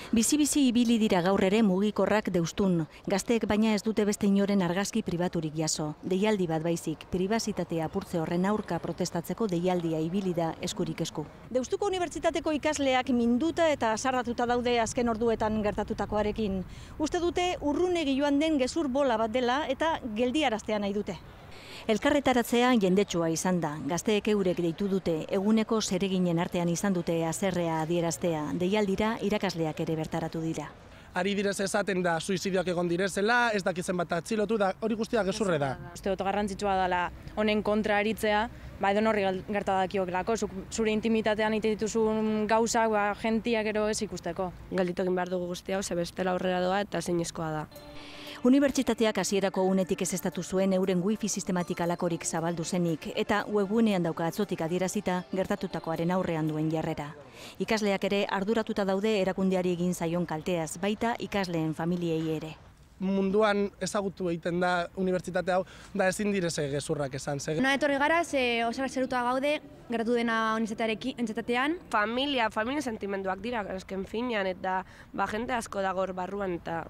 Bizi-bizi ibili dira gaur ere mugikorrak deustun. Gazteek baina ez dute beste inoren argazki pribaturik jaso. Deialdi bat baizik, pribazitatea apurtze horren aurka protestatzeko deialdia ibili da eskurik esku. Deustuko Unibertsitateko ikasleak minduta eta sarratuta daude azken orduetan gertatutakoarekin. Uste dute urrunegi joan den gezur bola bat dela eta geldiaraztea nahi dute. Elkarretaratzea jendetsua izan da. Gazteek eurek deitu dute, eguneko zereginen artean izan dute haserrea adieraztea. Deialdira irakasleak ere bertaratu dira. Ari direz esaten da suizidioak egon direzela, ez dakizen bat atxilotu da, hori guztia gezurre da. Uste dut garrantzitsua dela honen kontra aritzea, edonorri gerta dakiokelako, zure intimitatean ite dituzun gauzak, jentiak ero ez ikusteko. Gelditu egin behar dugu guztia, ze bestela aurrera doa eta zinezkoa da. Unibertsitateak hasierako unetik ezeztatu zuen euren wifi sistematik alakorik zabaldu zenik eta webgunean dauka atzotik adierazita gertatutakoaren aurrean duen jarrera. Ikasleak ere arduratuta daude erakundeari egin zaion kalteaz, baita ikasleen familiei ere. Munduan ezagutu egiten da unibertsitate hau, da ezin direze gezurrak esan. Hona etorri gara, oso zerutua gaude, gertatu dena unibertsitatean. Familia sentimenduak dira, esken finean, eta jente asko dago hor barruan, eta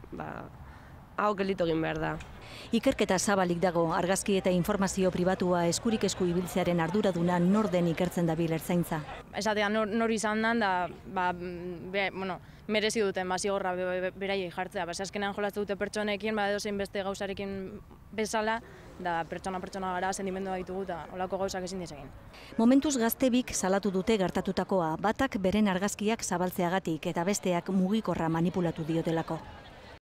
hau gelditu egin behar da. Ikerketa zabalik dago, argazki eta informazio pribatua eskurik esku ibiltzearen arduraduna nor den ikertzen dabil ertzaintza. Esatea nor izan den da, merezi duten zigorra beraiei jartzea. Azkenean jolatzen dute pertsonekin, edozein beste gauzarekin bezala, da pertsona gara, sentimendua ditugu eta olako gauzak ezin desegin. Momentuz gaztebik salatu dute gertatutakoa, batak beren argazkiak zabaltzeagatik eta besteak mugikorra manipulatu diotelako.